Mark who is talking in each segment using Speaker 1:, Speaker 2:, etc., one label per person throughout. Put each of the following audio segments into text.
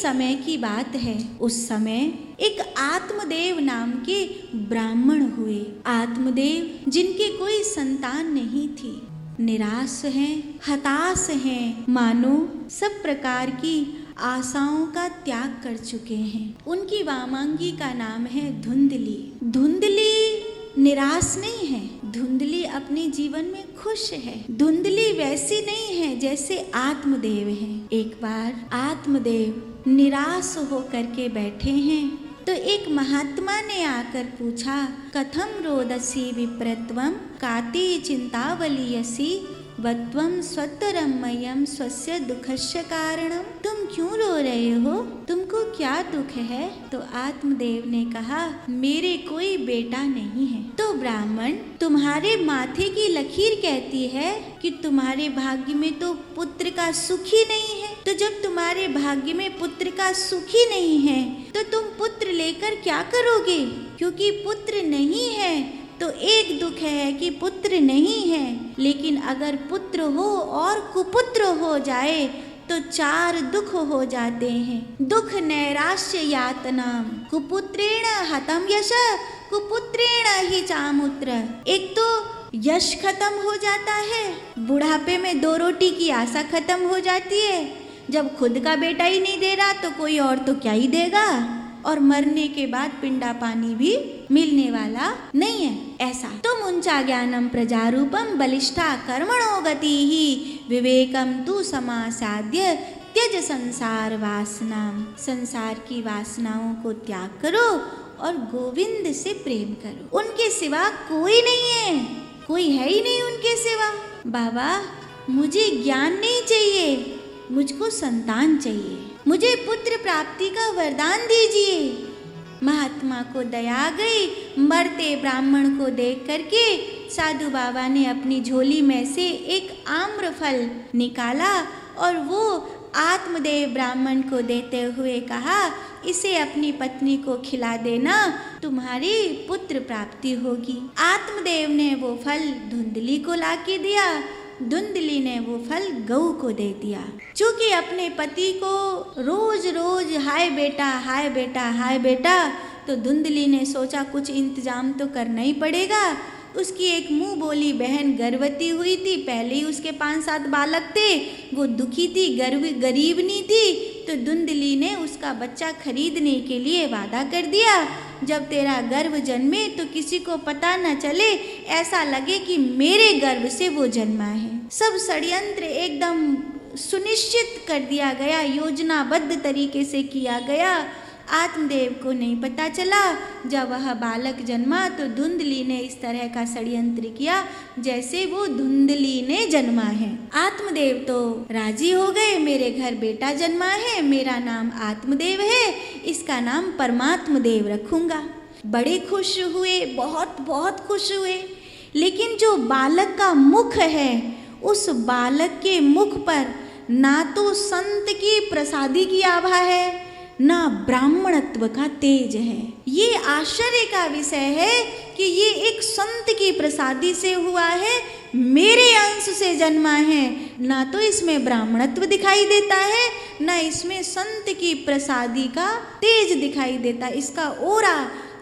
Speaker 1: समय की बात है। उस समय एक आत्मदेव नाम के ब्राह्मण हुए। आत्मदेव जिनके कोई संतान नहीं थी, निराश हैं, हताश हैं, मानो सब प्रकार की आशाओं का त्याग कर चुके हैं। उनकी वामांगी का नाम है धुंधली। धुंधली निराश नहीं है, धुंधली अपने जीवन में खुश है। धुंधली वैसी नहीं है जैसे आत्मदेव हैं। एक बार आत्मदेव निराश होकर के बैठे हैं तो एक महात्मा ने आकर पूछा, कथम रोदसी विप्रत्वम काति चिंतावलीयसी वत्वम स्वतरमयम स्वस्य दुखस्य कारणम। तुम क्यों रो रहे हो, तुमको क्या दुख है? तो आत्मदेव ने कहा, मेरे कोई बेटा नहीं है। तो ब्राह्मण, तुम्हारे माथे की लकीर कहती है कि तुम्हारे भाग्य में तो पुत्र का सुख ही नहीं है। तो जब तुम्हारे भाग्य में पुत्र का सुख ही नहीं है तो तुम पुत्र लेकर क्या करोगे? क्योंकि पुत्र नहीं है तो एक दुख है कि पुत्र नहीं है, लेकिन अगर पुत्र हो और कुपुत्र हो जाए तो 4 दुख हो जाते हैं। दुख नैराश्य यातनाम कुपुत्रेण हतम यश कुपुत्रेण ही चामुत्र। एक तो यश खत्म हो जाता है, बुढ़ापे में 2 रोटी की आशा खत्म हो जाती है। जब खुद का बेटा ही नहीं दे रहा तो कोई और तो क्या ही देगा, और मरने के बाद पिंडा पानी भी मिलने वाला नहीं है। ऐसा तो मुंचा ज्ञानम प्रजारूपम बलिष्ठा कर्मणो गति ही विवेकम तु समासाद्य त्यज संसार वासनाम। संसार की वासनाओं को त्याग करो और गोविंद से प्रेम करो। उनके सिवा कोई नहीं है, कोई है ही नहीं उनके सिवा। बाबा, मुझे ज्ञान नहीं चाहिए, मुझको संतान चाहिए, मुझे पुत्र प्राप्ति का वरदान दीजिए। महात्मा को दया आ गई। मरते ब्राह्मण को देख करके साधु बाबा ने अपनी झोली में से एक आम्रफल निकाला और वो आत्मदेव ब्राह्मण को देते हुए कहा, इसे अपनी पत्नी को खिला देना, तुम्हारी पुत्र प्राप्ति होगी। आत्मदेव ने वो फल धुंधली को लाके दिया, धुंधली ने वो फल गऊ को दे दिया। चूंकि अपने पति को रोज रोज हाय बेटा हाय बेटा हाय बेटा, तो धुंधली ने सोचा कुछ इंतजाम तो करना ही पड़ेगा। उसकी एक मुंह बोली बहन गर्भवती हुई थी, पहले ही उसके 5-7 बालक थे, वो दुखी थी, गरीबनी थी। तो धुंधली ने उसका बच्चा खरीदने के लिए वादा कर दिया, जब तेरा गर्भ जन्मे तो किसी को पता न चले, ऐसा लगे कि मेरे गर्भ से वो जन्मा है। सब षड्यंत्र एकदम सुनिश्चित कर दिया गया, योजनाबद्ध तरीके से किया गया। आत्मदेव को नहीं पता चला। जब वह बालक जन्मा तो धुंधली ने इस तरह का षड्यंत्र किया जैसे वो धुंधली ने जन्मा है। आत्मदेव तो राजी हो गए, मेरे घर बेटा जन्मा है, मेरा नाम आत्मदेव है, इसका नाम परमात्मदेव रखूंगा। बड़े खुश हुए, बहुत बहुत खुश हुए। लेकिन जो बालक का मुख है, उस बालक के मुख पर ना तो संत की प्रसादी की आभा है, ना ब्राह्मणत्व का तेज है। ये आश्चर्य का विषय है कि ये एक संत की प्रसादी से हुआ है, मेरे अंश से जन्मा है। ना तो इसमें ब्राह्मणत्व दिखाई देता है, ना इसमें संत की प्रसादी का तेज दिखाई देता। इसका ओरा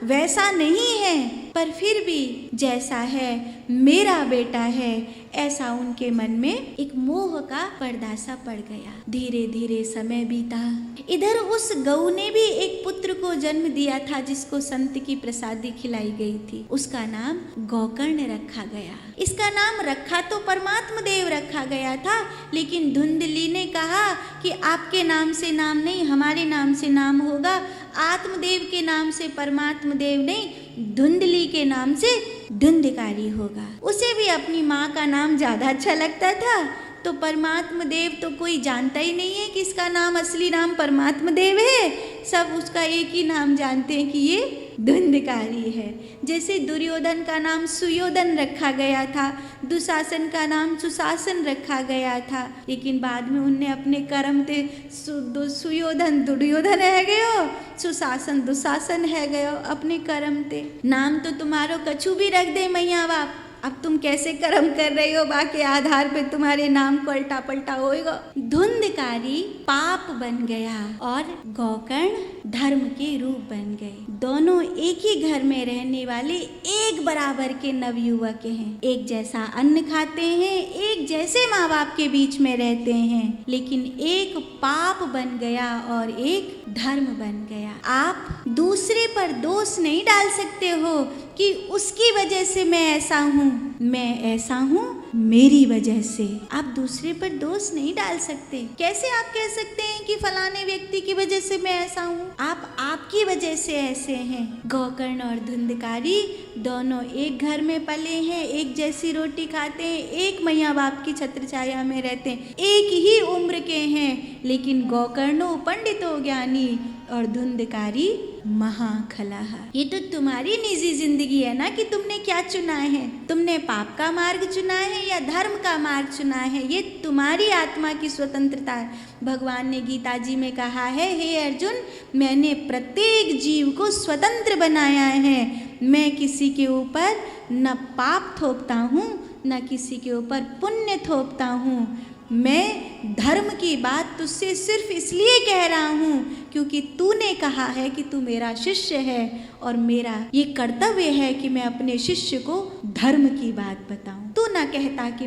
Speaker 1: वैसा नहीं है, पर फिर भी जैसा है मेरा बेटा है, ऐसा उनके मन में एक मोह का पर्दा सा पड़ गया। धीरे धीरे समय बीता। इधर उस गऊ ने भी एक पुत्र को जन्म दिया था जिसको संत की प्रसादी खिलाई गई थी। उसका नाम गोकर्ण रखा गया। इसका नाम रखा तो परमात्मदेव रखा गया था, लेकिन धुंधली ने कहा कि आपके नाम से नाम नहीं, हमारे नाम से नाम होगा। आत्मदेव के नाम से परमात्मदेव नहीं, धुंधली के नाम से धुंधकारी होगा। उसे भी अपनी माँ का नाम ज्यादा अच्छा लगता था, तो परमात्मदेव तो कोई जानता ही नहीं है कि इसका नाम असली नाम परमात्मदेव है। सब उसका एक ही नाम जानते हैं कि ये धुंधकारी है। जैसे दुर्योधन का नाम सुयोधन रखा गया था, दुशासन का नाम सुशासन रखा गया था, लेकिन बाद में उनने अपने कर्म ते सुयोधन दुर्योधन है गयो, सुशासन दुशासन है गयो अपने कर्म ते। नाम तो तुम्हारो कछु भी रख दे मैया बाप, अब तुम कैसे कर्म कर रही हो, बाकी आधार पे तुम्हारे नाम को उल्टा पलटा होएगा। धुंधकारी पाप बन गया और गोकर्ण धर्म के रूप बन गए। दोनों एक ही घर में रहने वाले एक बराबर के नवयुवक हैं, एक जैसा अन्न खाते हैं, एक जैसे माँ बाप के बीच में रहते हैं, लेकिन एक पाप बन गया और एक धर्म बन गया। आप दूसरे पर दोष नहीं डाल सकते हो कि उसकी वजह से मैं ऐसा हूँ, मैं ऐसा हूँ मेरी वजह से। आप दूसरे पर दोष नहीं डाल सकते। कैसे आप कह सकते हैं कि फलाने व्यक्ति की वजह से मैं ऐसा हूँ? आप आपकी वजह से ऐसे हैं। गोकर्ण और धुंधकारी दोनों एक घर में पले हैं, एक जैसी रोटी खाते हैं, एक मैया बाप की छत्र छाया में रहते हैं, एक ही उम्र के हैं, लेकिन गोकर्णो पंडितो ज्ञानी और धुंधकारी महाखलाह। ये तो तुम्हारी निजी जिंदगी है ना कि तुमने क्या चुना है। तुमने पाप का मार्ग चुना है या धर्म का मार्ग चुना है, ये तुम्हारी आत्मा की स्वतंत्रता है। भगवान ने गीता जी में कहा है, हे अर्जुन, मैंने प्रत्येक जीव को स्वतंत्र बनाया है। मैं किसी के ऊपर न पाप थोपता हूँ न किसी के ऊपर पुण्य थोपता हूँ। मैं धर्म की बात तुझसे सिर्फ इसलिए कह रहा हूँ क्योंकि तूने कहा है कि तू मेरा शिष्य है और मेरा ये कर्तव्य है कि मैं अपने शिष्य को धर्म की बात बताऊं। तू ना कहता कि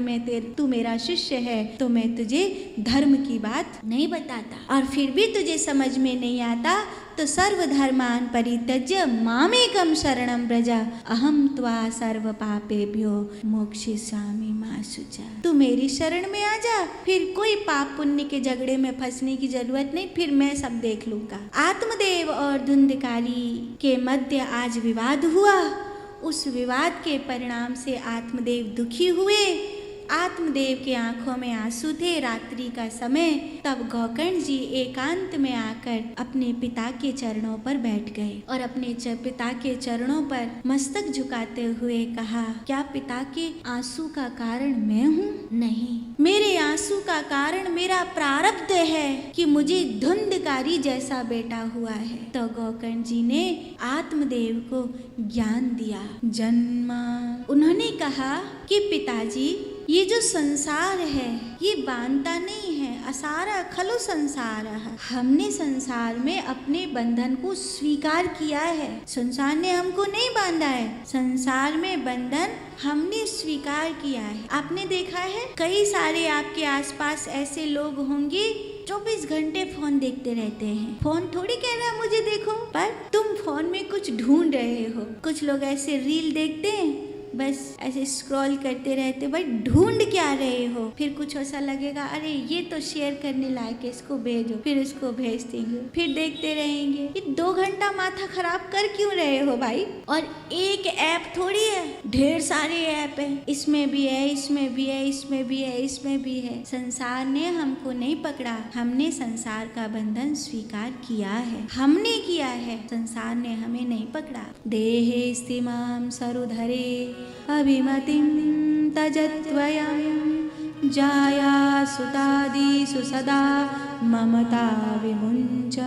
Speaker 1: तू मेरा शिष्य है तो मैं तुझे धर्म की बात नहीं बताता, और फिर भी तुझे समझ में नहीं आता तो सर्वधर्मान परित्यज्य मामेकं शरणं व्रज अहम त्वा सर्व पापेभ्यो मोक्षयिष्यामि मा शुचा। तू मेरी शरण में आ जा, फिर कोई पाप पुण्य के झगड़े में फंसने की जरूरत नहीं, फिर मैं सब देख लूंगा। आत्मदेव और धुंधकारी के मध्य आज विवाद हुआ। उस विवाद के परिणाम से आत्मदेव दुखी हुए। आत्मदेव के आंखों में आंसू थे। रात्रि का समय, तब गोकर्ण जी एकांत में आकर अपने पिता के चरणों पर बैठ गए और अपने पिता के चरणों पर मस्तक झुकाते हुए कहा, क्या पिता के आंसू का कारण मैं हूँ? नहीं, मेरे आंसू का कारण मेरा प्रारब्ध है कि मुझे धुंधकारी जैसा बेटा हुआ है। तो गोकर्ण जी ने आत्मदेव को ज्ञान दिया। जन्म उन्होंने कहा कि पिताजी, ये जो संसार है ये बांधता नहीं है, असारा खलु संसार। हमने संसार में अपने बंधन को स्वीकार किया है, संसार ने हमको नहीं बांधा है, संसार में बंधन हमने स्वीकार किया है। आपने देखा है कई सारे आपके आसपास ऐसे लोग होंगे 24 घंटे फोन देखते रहते हैं। फोन थोड़ी कह रहा है मुझे देखो, पर तुम फोन में कुछ ढूंढ रहे हो। कुछ लोग ऐसे रील देखते हैं, बस ऐसे स्क्रॉल करते रहते, भाई ढूंढ क्या रहे हो? फिर कुछ ऐसा लगेगा, अरे ये तो शेयर करने लायक है, इसको भेजो, फिर इसको भेज देंगे, फिर देखते रहेंगे। ये 2 घंटा माथा खराब कर क्यों रहे हो भाई? और एक ऐप थोड़ी है, ढेर सारे ऐप है, इसमें भी है, इसमें भी है, इसमें भी है, इसमें भी है। संसार ने हमको नहीं पकड़ा, हमने संसार का बंधन स्वीकार किया है, हमने किया है, संसार ने हमें नहीं पकड़ा। देहे स्थिमां सरुधरे अभिमतिं तजत्वयं जाया सुतादिषु सदा ममता विमुञ्च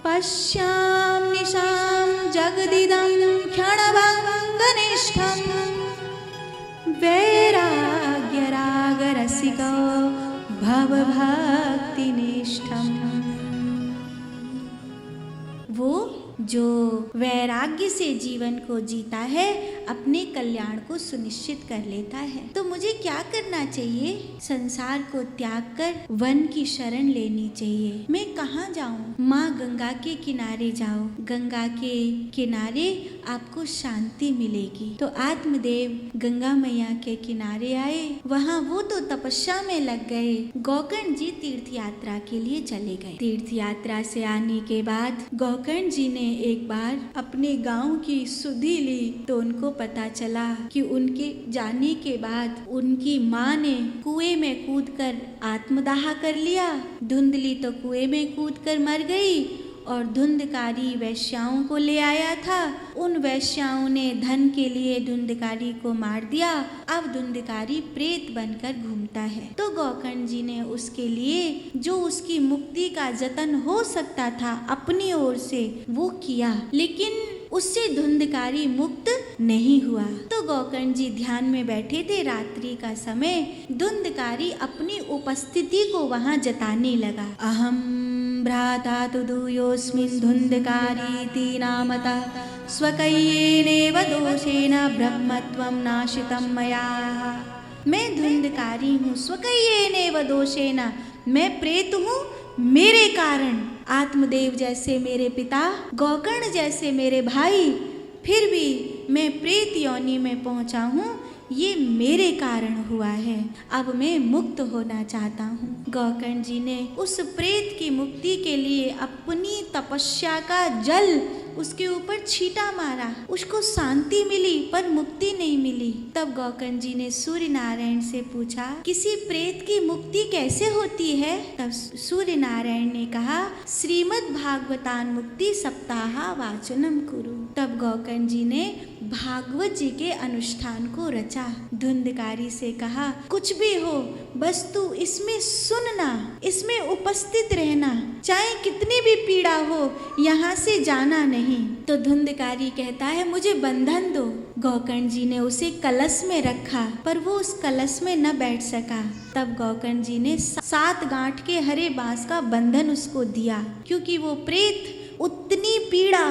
Speaker 1: पश्याम निशां जगदिदं क्षणभङ्गनिष्ठं वैराग्यरागरसिको भवभक्तिनिष्ठम्। वो जो वैराग्य से जीवन को जीता है अपने कल्याण को सुनिश्चित कर लेता है। तो मुझे क्या करना चाहिए? संसार को त्याग कर वन की शरण लेनी चाहिए। मैं कहाँ जाऊँ? माँ गंगा के किनारे जाओ, गंगा के किनारे आपको शांति मिलेगी। तो आत्मदेव गंगा मैया के किनारे आए, वहाँ वो तो तपस्या में लग गए। गोकर्ण जी तीर्थ यात्रा के लिए चले गए। तीर्थ यात्रा से आने के बाद गोकर्ण जी ने एक बार अपने गांव की सुधि ली तो उनको पता चला कि उनके जाने के बाद उनकी माँ ने कुएं में कूदकर आत्मदाह कर लिया। धुंधली तो कुएं में कूदकर मर गई और धुंधकारी वैश्याओं को ले आया था। उन वैश्याओं ने धन के लिए धुंधकारी को मार दिया। अब धुंधकारी प्रेत बनकर घूमता है। तो गोकर्ण जी ने उसके लिए जो उसकी मुक्ति का जतन हो सकता था अपनी ओर से वो किया, लेकिन उससे धुंधकारी मुक्त नहीं हुआ। तो गोकर्ण जी ध्यान में बैठे थे, रात्रि का समय। धुंधकारी अपनी उपस्थिति को वहां जताने लगा। अहम भ्राता तु दूयोस्मिन् धुंधकारीति नामता स्वकय्येनेव दोषेण ब्रह्मत्वं नाशितं मया। मैं धुंधकारी हूँ, स्वकय्येनेव दोषेण, मैं प्रेत हूँ, मेरे कारण आत्मदेव जैसे मेरे पिता, गोकर्ण जैसे मेरे भाई, फिर भी मैं प्रेत योनि में पहुंचा हूँ, ये मेरे कारण हुआ है। अब मैं मुक्त होना चाहता हूँ। गोकर्ण जी ने उस प्रेत की मुक्ति के लिए अपनी तपस्या का जल उसके ऊपर छींटा मारा। उसको शांति मिली पर मुक्ति नहीं मिली। तब गोकर्ण जी ने सूर्य नारायण से पूछा, किसी प्रेत की मुक्ति कैसे होती है? तब सूर्य नारायण ने कहा, श्रीमद् भागवतान मुक्ति सप्ताह वाचनम कुरु। तब गोकर्ण जी ने भागवत जी के अनुष्ठान को रचा। धुंधकारी से कहा, कुछ भी हो, बस तू इसमें सुनना, इसमें उपस्थित रहना, चाहे कितनी भी पीड़ा हो, यहाँ से जाना नहीं। तो धुंधकारी कहता है, मुझे बंधन दो। गोकर्ण जी ने उसे कलश में रखा, पर वो उस कलश में न बैठ सका। तब गोकर्ण जी ने 7 गांठ के हरे बांस का बंधन उसको दिया, क्योंकि वो प्रेत उतनी पीड़ा,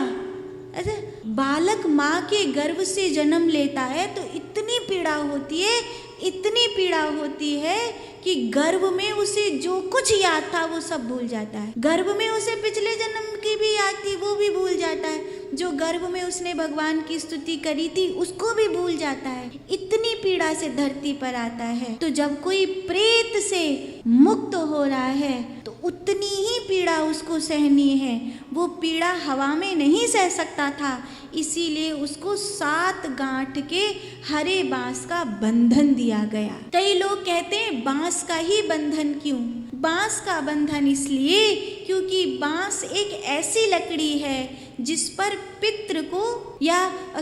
Speaker 1: बालक माँ के गर्भ से जन्म लेता है तो इतनी पीड़ा होती है, इतनी पीड़ा होती है कि गर्भ में उसे जो कुछ याद था वो सब भूल जाता है। गर्भ में उसे पिछले जन्म की भी याद थी, वो भी भूल जाता है। जो गर्भ में उसने भगवान की स्तुति करी थी उसको भी भूल जाता है। इतनी पीड़ा से धरती पर आता है। तो जब कोई प्रेत से मुक्त हो रहा है तो उतनी ही पीड़ा उसको सहनी है। वो पीड़ा हवा में नहीं सह सकता था, इसीलिए उसको 7 गांठ के हरे बांस का बंधन दिया गया। कई लोग कहते हैं बांस का ही बंधन क्यों? बांस का बंधन इसलिए क्योंकि बांस एक ऐसी लकड़ी है जिस पर पितृ को या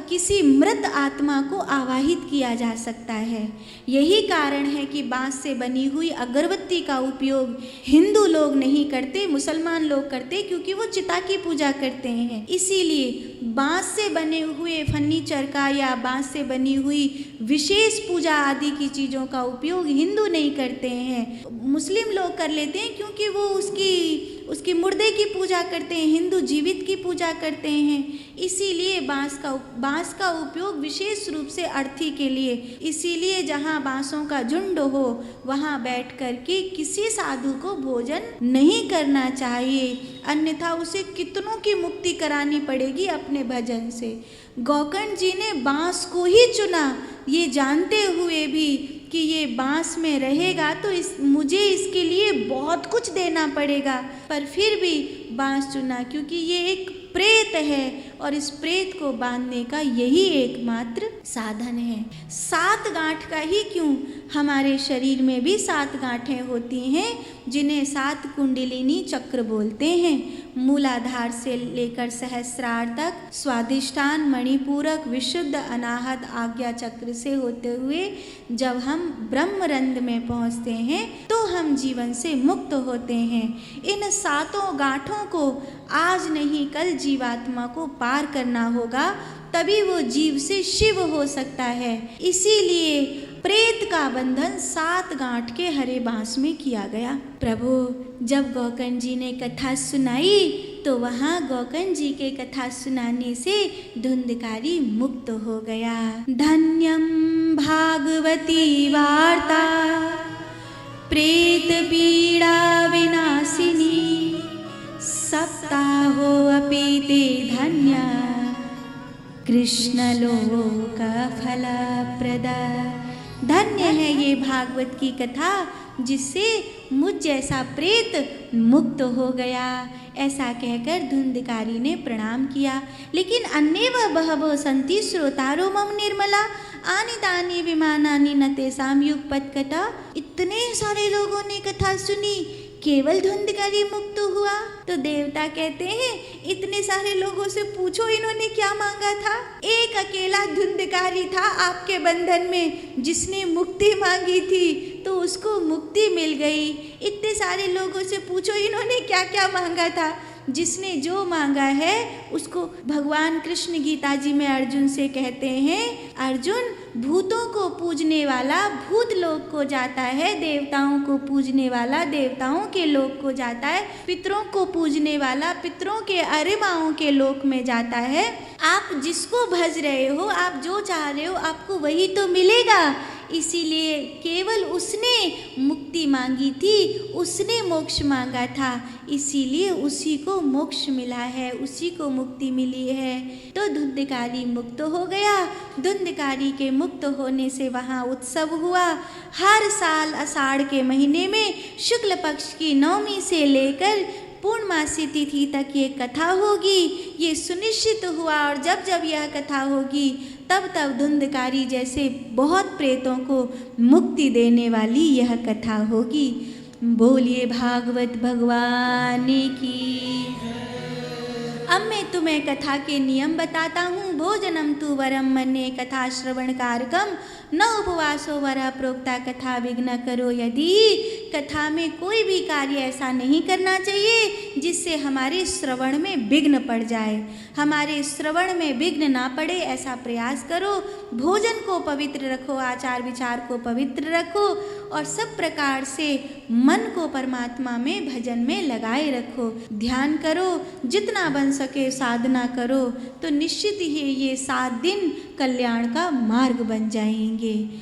Speaker 1: किसी मृत आत्मा को आवाहित किया जा सकता है। यही कारण है कि बांस से बनी हुई अगरबत्ती का उपयोग हिंदू लोग नहीं करते, मुसलमान लोग करते, क्योंकि वो चिता की पूजा करते हैं। इसीलिए बांस से बने हुए फर्नीचर का या बांस से बनी हुई विशेष पूजा आदि की चीज़ों का उपयोग हिंदू नहीं करते हैं। मुस्लिम लोग कर लेते हैं क्योंकि वो उसकी मुर्दे की पूजा करते हैं, हिंदू जीवित की पूजा करते हैं। इसीलिए बांस का उपयोग विशेष रूप से अर्थी के लिए। इसीलिए जहाँ बांसों का झुंड हो वहाँ बैठ कर के किसी साधु को भोजन नहीं करना चाहिए, अन्यथा उसे कितनों की मुक्ति करानी पड़ेगी अपने भजन से। गोकर्ण जी ने बांस को ही चुना, ये जानते हुए भी कि ये बांस में रहेगा तो मुझे इसके लिए बहुत कुछ देना पड़ेगा, पर फिर भी बांस चुना क्योंकि ये एक प्रेत है और इस प्रेत को बांधने का यही एकमात्र साधन है। 7 गांठ का ही क्यों, हमारे शरीर में भी 7 गांठें होती हैं जिन्हें 7 कुंडलिनी चक्र बोलते हैं। मूलाधार से लेकर सहस्रार तक स्वादिष्ठान मणिपूरक विशुद्ध अनाहत आज्ञा चक्र से होते हुए जब हम ब्रह्मरंध्र में पहुँचते हैं तो हम जीवन से मुक्त होते हैं। इन 7 गांठों को आज नहीं कल जीवात्मा को पार करना होगा, तभी वो जीव से शिव हो सकता है। इसीलिए प्रेत का बंधन 7 गांठ के हरे बांस में किया गया। प्रभु जब गोकर्ण जी ने कथा सुनाई तो वहाँ गोकर्ण जी के कथा सुनाने से धुंधकारी मुक्त हो गया। धन्यम भागवती वार्ता प्रेत पीड़ा विनाशिनी सप्ताहो अपि ते धन्य कृष्ण लोक फलप्रदा। धन्य है ये भागवत की कथा जिससे मुझ जैसा प्रेत मुक्त हो गया। ऐसा कहकर धुंधकारी ने प्रणाम किया। लेकिन अन्येव बहवो सन्ति श्रोतारो मम निर्मला आनि तानि विमानानि न तेषां युगपत्कटा। इतने सारे लोगों ने कथा सुनी, केवल धुंधकारी मुक्त हुआ। तो देवता कहते हैं इतने सारे लोगों से पूछो इन्होंने क्या मांगा था। एक अकेला धुंधकारी था आपके बंधन में जिसने मुक्ति मांगी थी तो उसको मुक्ति मिल गई। इतने सारे लोगों से पूछो इन्होंने क्या क्या मांगा था। जिसने जो मांगा है उसको भगवान कृष्ण गीता जी में अर्जुन से कहते हैं, अर्जुन भूतों को पूजने वाला भूत लोक को जाता है, देवताओं को पूजने वाला देवताओं के लोक को जाता है, पितरों को पूजने वाला पितरों के अरिमाओं के लोक में जाता है। आप जिसको भज रहे हो, आप जो चाह रहे हो, आपको वही तो मिलेगा। इसीलिए केवल उसने मुक्ति मांगी थी, उसने मोक्ष मांगा था, इसीलिए उसी को मोक्ष मिला है, उसी को मुक्ति मिली है। तो धुंधकारी मुक्त हो गया। धुंधकारी के मुक्त होने से वहाँ उत्सव हुआ। हर साल आषाढ़ के महीने में शुक्ल पक्ष की नवमी से लेकर पूर्णमासी तिथि तक ये कथा होगी, ये सुनिश्चित हुआ। और जब जब यह कथा होगी तब तब धुंधकारी जैसे बहुत प्रेतों को मुक्ति देने वाली यह कथा होगी। बोलिए भागवत भगवान की। अब मैं तुम्हें कथा के नियम बताता हूँ। भोजनम तु वरम मन्ये कथा श्रवण कारकम न उपवासो वरः प्रोक्ता कथा विघ्न करो यदि। कथा में कोई भी कार्य ऐसा नहीं करना चाहिए जिससे हमारे श्रवण में विघ्न पड़ जाए। हमारे श्रवण में विघ्न ना पड़े ऐसा प्रयास करो। भोजन को पवित्र रखो, आचार विचार को पवित्र रखो और सब प्रकार से मन को परमात्मा में भजन में लगाए रखो। ध्यान करो, जितना बन सके साधना करो, तो निश्चित ही ये 7 दिन कल्याण का मार्ग बन जाएंगे।